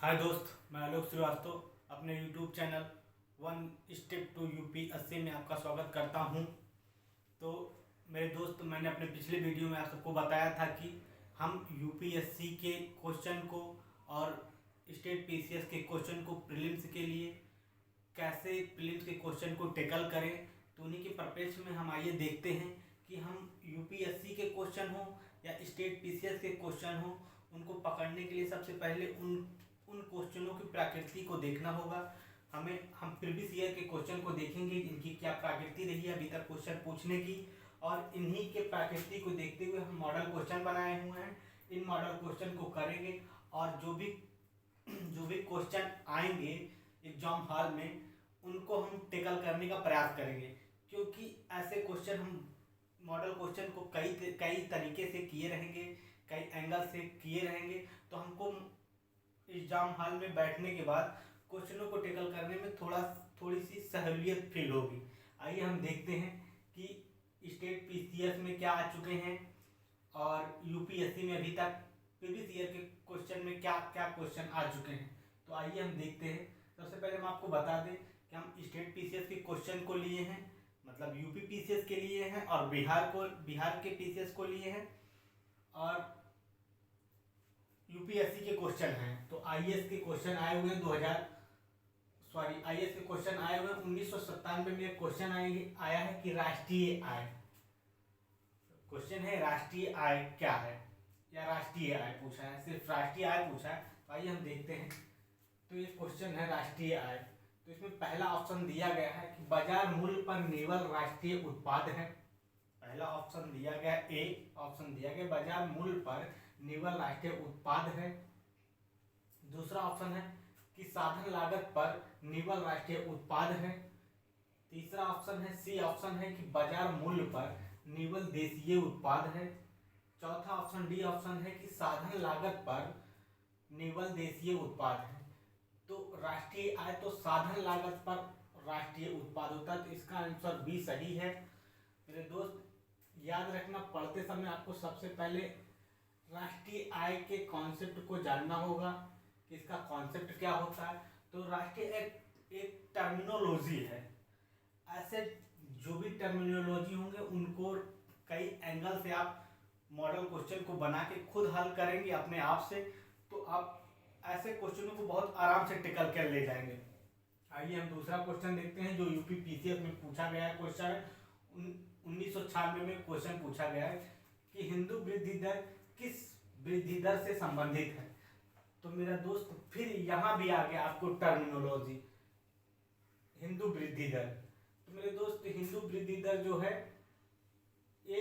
हाय दोस्त, मैं आलोक श्रीवास्तव अपने YouTube channel one step to UPSC में आपका स्वागत करता हूं। तो मेरे दोस्त, मैंने अपने पिछले वीडियो में आप सबको बताया था कि हम यूपीएससी के क्वेश्चन को और स्टेट पीसीएस के क्वेश्चन को प्रीलिम्स के लिए कैसे प्रीलिम्स के क्वेश्चन को टैकल करें। तो उन्हीं के परिप्रेक्ष्य में हम आइए देखते हैं कि हम यूपीएससी के क्वेश्चन हो या स्टेट पीसीएस के क्वेश्चन हो, उनको पकड़ने के लिए सबसे पहले उन क्वेश्चनों की प्रकृति को देखना होगा। हम प्रीवियस ईयर के क्वेश्चन को देखेंगे, इनकी क्या प्रकृति रही है अभी तक क्वेश्चन पूछने की, और इन्हीं के प्रकृति को देखते हुए हम मॉडल क्वेश्चन बनाए हुए हैं। इन मॉडल क्वेश्चन को करेंगे और जो भी क्वेश्चन आएंगे एग्जाम हॉल में, उनको हम टैकल करने का प्रयास करेंगे, क्योंकि ऐसे क्वेश्चन हम मॉडल क्वेश्चन को कई तरीके से किए रहेंगे, कई एंगल से किए रहेंगे। तो हमको एग्जाम हॉल में बैठने के बाद क्वेश्चनों को टैकल करने में थोड़ी सी सहूलियत फील होगी। आइए हम देखते हैं कि स्टेट पीसीएस में क्या आ चुके हैं और यूपीएससी में अभी तक प्रीवियस ईयर के क्वेश्चन में क्या क्या क्वेश्चन आ चुके हैं। तो आइए हम देखते हैं। सबसे पहले हम आपको बता दें कि हम स्टेट पीसीएस के क्वेश्चन को लिए हैं, मतलब यूपी पीसीएस के लिए हैं, और बिहार के पीसीएस को लिए हैं, और यूपीएससी के क्वेश्चन हैं। तो आईएएस के क्वेश्चन आए हुए हैं आईएएस के क्वेश्चन आए हुए 1997 में। क्वेश्चन आया है कि राष्ट्रीय आय, क्वेश्चन है राष्ट्रीय आय क्या है, या राष्ट्रीय आय पूछा है, सिर्फ राष्ट्रीय आय पूछा है। तो आइए हम देखते हैं। तो ये क्वेश्चन है राष्ट्रीय आय। तो इसमें पहला ऑप्शन दिया गया है कि बाजार मूल्य पर निर्भर राष्ट्रीय उत्पाद है। पहला ऑप्शन दिया गया ऑप्शन दिया गया बाजार मूल्य पर निर्भर राष्ट्रीय उत्पाद है। दूसरा ऑप्शन है कि साधन लागत पर निर्भर राष्ट्रीय उत्पाद है। तीसरा ऑप्शन है सी ऑप्शन है कि बाजार मूल्य पर निर्भर देशीय उत्पाद है। चौथा ऑप्शन डी ऑप्शन है कि साधन लागत पर निर्भर देशीय उत्पाद है। तो राष्ट्रीय आय तो साधन लागत पर राष्ट्रीय उत्पाद होता है, तो इसका आंसर बी सही है। मेरे दोस्त, याद रखना, पढ़ते समय आपको सबसे पहले राष्ट्रीय आय के कॉन्सेप्ट को जानना होगा कि इसका कॉन्सेप्ट क्या होता है। तो राष्ट्रीय एक टर्मिनोलॉजी है। ऐसे जो भी टर्मिनोलॉजी होंगे उनको कई एंगल से आप मॉडल क्वेश्चन को बना के खुद हल करेंगे अपने आप से, तो आप ऐसे क्वेश्चनों को बहुत आराम से टैकल कर ले जाएंगे। आइए हम दूसरा क्वेश्चन देखते हैं जो यूपी पीसीएस में पूछा गया है। क्वेश्चन 1996 में क्वेश्चन पूछा गया है कि हिंदू वृद्धि दर किस वृद्धि दर से संबंधित है। तो मेरा दोस्त, फिर यहाँ भी आ गया आपको टर्मिनोलॉजी, हिंदू वृद्धि दर। तो मेरे दोस्त, हिंदू वृद्धि दर जो है ये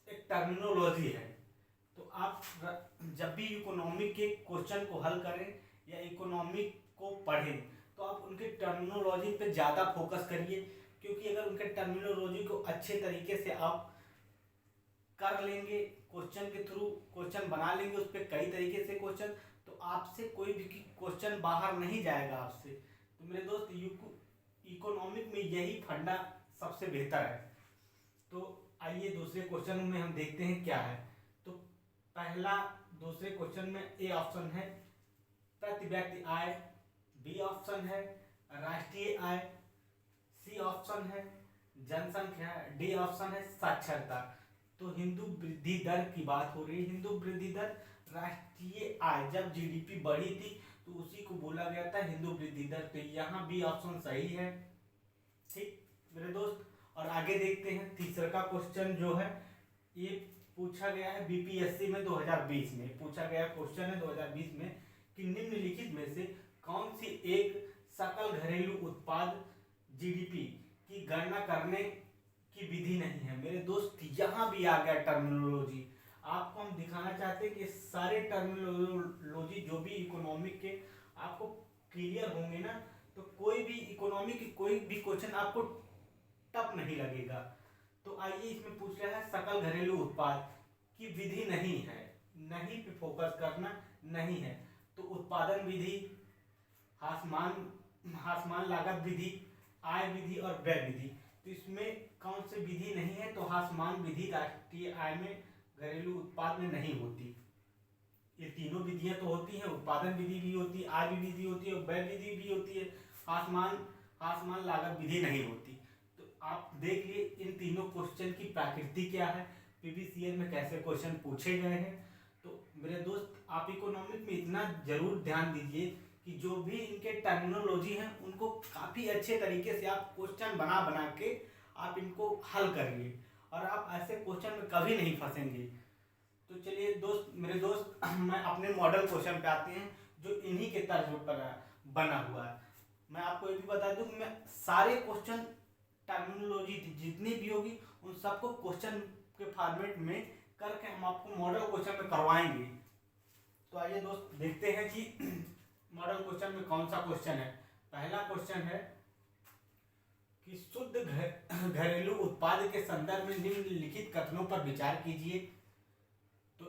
एक टर्मिनोलॉजी है। तो आप जब भी इकोनॉमिक के क्वेश्चन को हल करें या इकोनॉमिक को पढ़ें, तो आप उनके टर्मिनोलॉजी पे ज़्यादा फोकस करिए, क्योंकि अगर उनके टर्मिनोलॉजी को अच्छे तरीके से आप कर लेंगे, क्वेश्चन के थ्रू क्वेश्चन बना लेंगे उस पर कई तरीके से क्वेश्चन, तो आपसे कोई भी क्वेश्चन बाहर नहीं जाएगा आपसे। तो मेरे दोस्त, इकोनॉमिक में यही फंडा सबसे बेहतर है। तो आइए दूसरे क्वेश्चन में हम देखते हैं क्या है। तो दूसरे क्वेश्चन में ए ऑप्शन है प्रति व्यक्ति आय, बी ऑप्शन है राष्ट्रीय आय, सी ऑप्शन है जनसंख्या, डी ऑप्शन है साक्षरता। तो हिंदू वृद्धि दर की बात हो रही है। हिंदू वृद्धि दर, राष्ट्रीय आय, जब जीडीपी बढ़ी थी तो उसी को बोला गया था हिंदू वृद्धि दर। तो यहाँ बी ऑप्शन सही है। ठीक मेरे दोस्त, और आगे देखते हैं। तीसरा का क्वेश्चन जो है ये पूछा गया है बीपीएससी में 2020 में पूछा गया क्वेश्चन है 2020 में कि निम्नलिखित में से कौन सी एक सकल घरेलू उत्पाद जीडीपी की गणना करने की विधि नहीं है। मेरे दोस्त, यहाँ भी आ गया टर्मिनोलॉजी। आपको हम दिखाना चाहते हैं कि सारे टर्मिनोलॉजी जो भी इकोनॉमिक के आपको क्लियर होंगे ना, तो कोई भी इकोनॉमिक की कोई भी क्वेश्चन आपको टफ नहीं लगेगा। तो आइए, इसमें पूछ रहा है सकल घरेलू उत्पाद की विधि नहीं है, नहीं पे फोकस करना, नहीं है। तो उत्पादन विधि, हासमान लागत विधि, आय विधि और व्यय विधि। तो इसमें कौन सी विधि नहीं है? तो हासमान विधि राष्ट्रीय आय में, घरेलू उत्पाद में नहीं होती। ये तीनों विधियां तो होती हैं, उत्पादन विधि भी होती है, आय विधि होती है, व्यय विधि भी होती है, आसमान लागत विधि नहीं होती। तो आप देख लिए इन तीनों क्वेश्चन की प्रकृति क्या है, पीवीसीएल में कैसे क्वेश्चन पूछे गए हैं। तो मेरे दोस्त आप इकोनॉमिक में इतना जरूर ध्यान दीजिए कि जो भी इनके टर्मिनोलॉजी हैं उनको काफ़ी अच्छे तरीके से आप क्वेश्चन बना बना के आप इनको हल करिए और आप ऐसे क्वेश्चन में कभी नहीं फंसेंगे। तो चलिए दोस्त, मेरे दोस्त, मैं अपने मॉडल क्वेश्चन पे आते हैं जो इन्हीं के तर्ज पर बना हुआ है। मैं आपको ये भी बता दूं, मैं सारे क्वेश्चन टर्मिनोलॉजी जितनी भी होगी उन सबको क्वेश्चन के फॉर्मेट में करके हम आपको मॉडल क्वेश्चन में करवाएंगे। तो आइए दोस्त देखते हैं कि मॉडल क्वेश्चन में कौन सा क्वेश्चन है। पहला क्वेश्चन है कि शुद्ध घरेलू उत्पाद के संदर्भ में निम्नलिखित कथनों पर विचार कीजिए। तो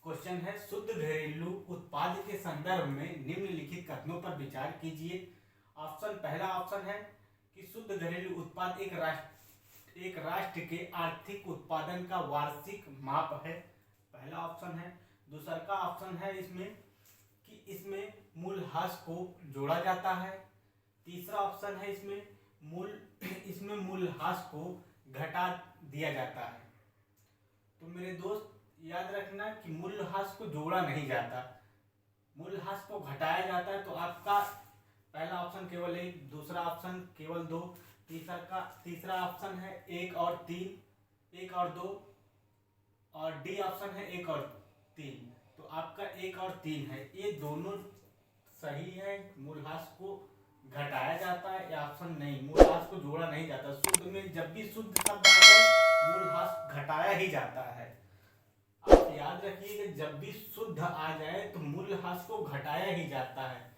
क्वेश्चन है शुद्ध घरेलू उत्पाद के संदर्भ में निम्नलिखित कथनों पर विचार कीजिए। पहला ऑप्शन है कि शुद्ध घरेलू उत्पाद एक राष्ट्र के आर्थिक उत्पादन का वार्षिक माप है, पहला ऑप्शन है। दूसरा का ऑप्शन है इसमें कि इसमें मूल्यह्रास को जोड़ा जाता है। तीसरा ऑप्शन है इसमें मूल्यह्रास को घटा दिया जाता है। तो मेरे दोस्त याद रखना कि मूल्यह्रास को जोड़ा नहीं जाता, मूल्यह्रास को घटाया जाता है। तो आपका पहला ऑप्शन केवल 1, दूसरा ऑप्शन केवल 2, तीसरा ऑप्शन है 1 और 3, 1 और 2, और डी ऑप्शन है 1 और 3। तो आपका 1 और 3 है, ये दोनों सही है। मूल्यह्रास को घटाया जाता है या ऑप्शन नहीं, मूल्यह्रास को जोड़ा नहीं जाता। शुद्ध में जब भी शुद्ध शब्द आता है मूल्यह्रास घटाया ही जाता है। आप याद रखिए कि जब भी शुद्ध आ जाए तो मूल्यह्रास को घटाया ही जाता है,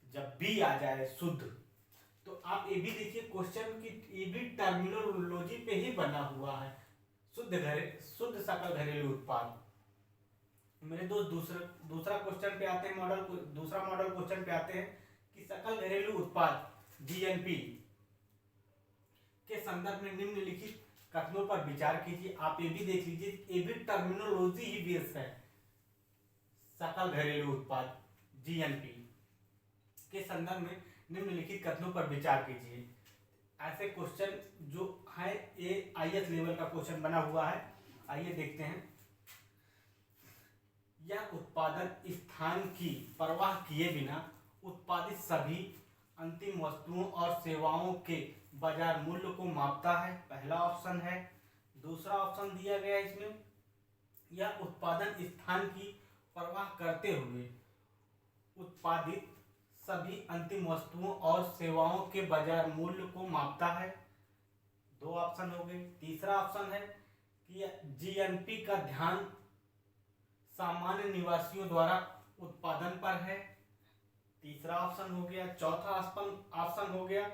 जब भी आ जाए शुद्ध। तो आप ये भी देखिए क्वेश्चन की ये भी टर्मिनोलॉजी पे ही बना हुआ है, शुद्ध सकल घरेलू उत्पाद। मेरे दोस्त दूसरा क्वेश्चन पे आते हैं, दूसरा मॉडल क्वेश्चन पे आते हैं कि सकल घरेलू उत्पाद जीएनपी के संदर्भ में निम्नलिखित कथनों पर विचार कीजिए। आप ये भी देख लीजिए, ये भी टर्मिनोलॉजी ही बेस है। सकल घरेलू उत्पाद जीएनपी के संदर्भ में निम्नलिखित कथनों पर विचार कीजिए। ऐसे क्वेश्चन जो है ये आईएएस लेवल का क्वेश्चन बना हुआ है। आइए देखते हैं। यह उत्पादन स्थान की परवाह किए बिना उत्पादित सभी अंतिम वस्तुओं और सेवाओं के बाजार मूल्य को मापता है, पहला ऑप्शन है। दूसरा ऑप्शन दिया गया इसमें, यह उत्पादन स्थान की परवाह करते हुए उत्पादित सभी अंतिम वस्तुओं और सेवाओं के बाजार मूल्य को मापता है, दो ऑप्शन हो गए। तीसरा ऑप्शन है कि जीएनपी का ध्यान सामान्य निवासियों द्वारा उत्पादन पर है, तीसरा ऑप्शन हो गया। चौथा ऑप्शन हो गया,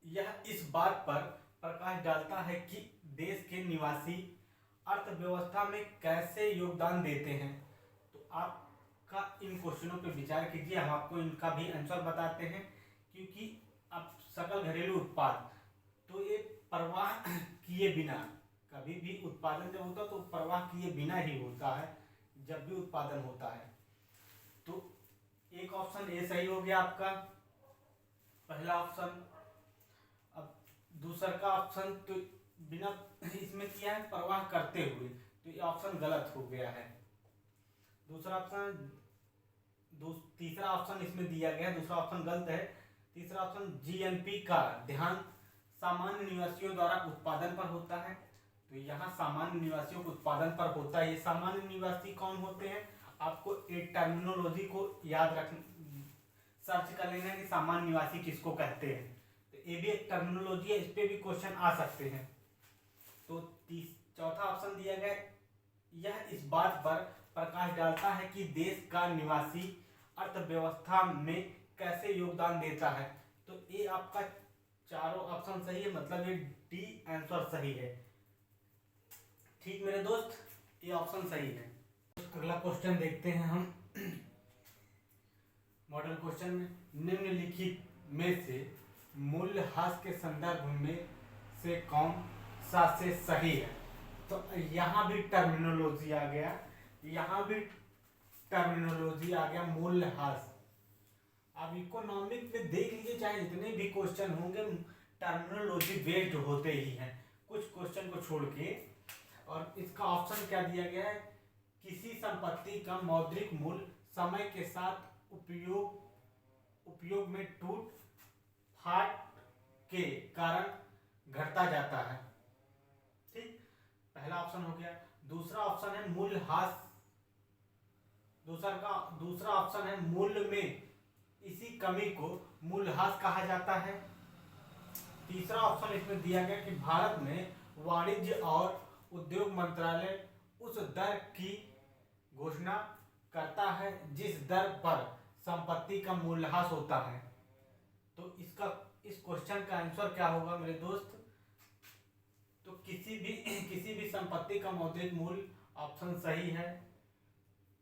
यह इस बात पर प्रकाश डालता है कि देश के निवासी अर्थव्यवस्था में कैसे योगदान देते हैं। तो आपका इन क्वेश्चनों पर विचार कीजिए, हम आपको इनका भी आंसर बताते हैं। क्योंकि अब सकल घरेलू उत्पाद तो ये परवाह किए बिना, कभी भी उत्पादन जब होता है तो परवाह किए बिना ही होता है जब भी उत्पादन होता है। तो एक ऑप्शन ए सही हो गया आपका, पहला ऑप्शन। अब दूसरा का ऑप्शन तो बिना इसमें किया है परवाह करते हुए, तो ये ऑप्शन गलत हो गया है। दूसरा ऑप्शन, तीसरा ऑप्शन इसमें दिया गया है, दूसरा ऑप्शन गलत है। तीसरा ऑप्शन जीएनपी का ध्यान सामान्य निवासियों द्वारा उत्पादन पर होता है, तो यहाँ सामान्य निवासियों को उत्पादन पर होता है। ये सामान्य निवासी कौन होते हैं, आपको एक टर्मिनोलॉजी को याद रख सर्च कर लेना है कि सामान्य निवासी किसको कहते हैं। तो ये भी एक टर्मिनोलॉजी है, इस पे भी क्वेश्चन आ सकते हैं। तो चौथा ऑप्शन दिया गया, यह इस बात पर प्रकाश डालता है कि देश का निवासी अर्थव्यवस्था में कैसे योगदान देता है। तो ये आपका चारों ऑप्शन सही है, मतलब ये डी आंसर सही है। ठीक मेरे दोस्त, ये ऑप्शन सही है। अगला क्वेश्चन देखते हैं हम मॉडल क्वेश्चन में, निम्नलिखित में से मूल्यह्रास के संदर्भ में से कौन सा से सही है। तो यहाँ भी टर्मिनोलॉजी आ गया, यहाँ भी टर्मिनोलॉजी आ गया, मूल्यह्रास। अब इकोनॉमिक में देख लीजिए, चाहे जितने भी क्वेश्चन होंगे टर्मिनोलॉजी बेस्ड होते ही हैं, कुछ क्वेश्चन को छोड़ के। और इसका ऑप्शन क्या दिया गया है, किसी संपत्ति का मौद्रिक मूल्य समय के साथ उपयोग में टूट फाट के कारण घटता जाता है। ठीक, पहला ऑप्शन हो गया। दूसरा ऑप्शन है मूल्यह्रास, दूसरा ऑप्शन है मूल्य में इसी कमी को मूल्यह्रास कहा जाता है। तीसरा ऑप्शन इसमें दिया गया कि भारत में वाणिज्य और उद्योग मंत्रालय उस दर की घोषणा करता है जिस दर पर संपत्ति का मूल्यह्रास होता है। तो इस क्वेश्चन का आंसर क्या होगा मेरे दोस्त, तो किसी भी संपत्ति का मौद्रिक मूल्य, ऑप्शन सही है।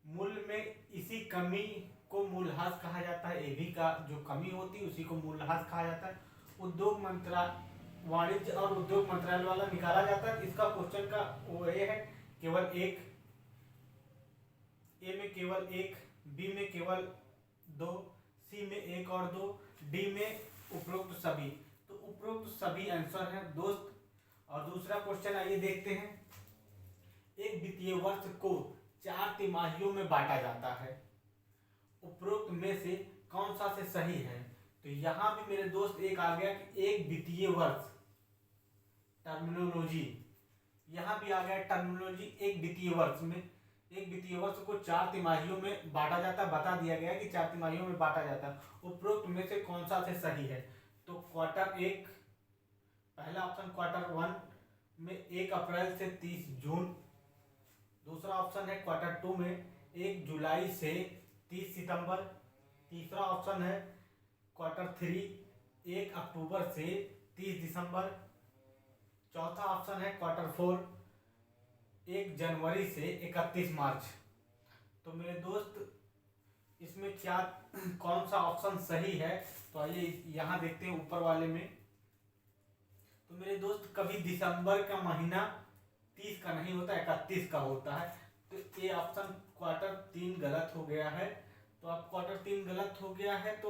मूल्य में इसी कमी को मूल्यह्रास कहा जाता है, एबी का जो कमी होती है उसी को मूल्यह्रास कहा जाता है। उद्योग मंत्रालय, वाणिज्य और उद्योग मंत्रालय वाला निकाला जाता है। इसका क्वेश्चन का वो ये है, केवल एक, ए में केवल एक, बी में केवल दो, सी में एक और दो, डी में उपरोक्त सभी। तो उपरोक्त सभी आंसर है दोस्त। और दूसरा क्वेश्चन आइए देखते हैं। एक वित्तीय वर्ष को 4 तिमाहियों में बांटा जाता है, उपरोक्त में से कौन सा से सही है। तो यहाँ भी मेरे दोस्त एक आ गया कि एक वित्तीय वर्ष, टर्मिनोलॉजी, यहाँ भी आ गया टर्मिनोलॉजी। एक वित्तीय वर्ष को 4 तिमाहियों में बांटा जाता है, बता दिया गया कि 4 तिमाहियों में बांटा जाता है, उपरोक्त में से कौन सा से सही है। तो क्वार्टर एक, पहला ऑप्शन क्वार्टर 1 में 1 अप्रैल से 30 जून। दूसरा ऑप्शन है क्वार्टर 2 में 1 जुलाई से 30 सितंबर। तीसरा ऑप्शन है क्वार्टर 3 1 अक्टूबर से 30 दिसंबर। चौथा ऑप्शन है क्वार्टर 4 1 जनवरी से 31 मार्च। तो मेरे दोस्त इसमें क्या, कौन सा ऑप्शन सही है, तो आइए यहाँ देखते हैं ऊपर वाले में। तो मेरे दोस्त कभी दिसंबर का महीना 30 का नहीं होता, 31 का होता है। तो ये ऑप्शन क्वार्टर 3 गलत हो गया है। तो अब क्वार्टर 3 गलत हो गया है, तो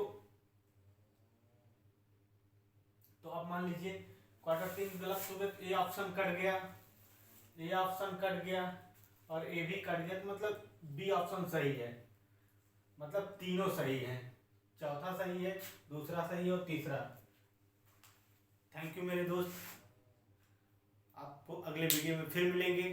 अब मान लीजिए क्वार्टर 3 गलत हो गया, तो ये ऑप्शन कट गया, ये ऑप्शन कट गया और ए भी कट गया। तो मतलब बी ऑप्शन सही है, मतलब तीनों सही हैं, चौथा सही है, दूसरा सही है और तीसरा। थैंक यू मेरे दोस्त, आपको अगले वीडियो में फिर मिलेंगे।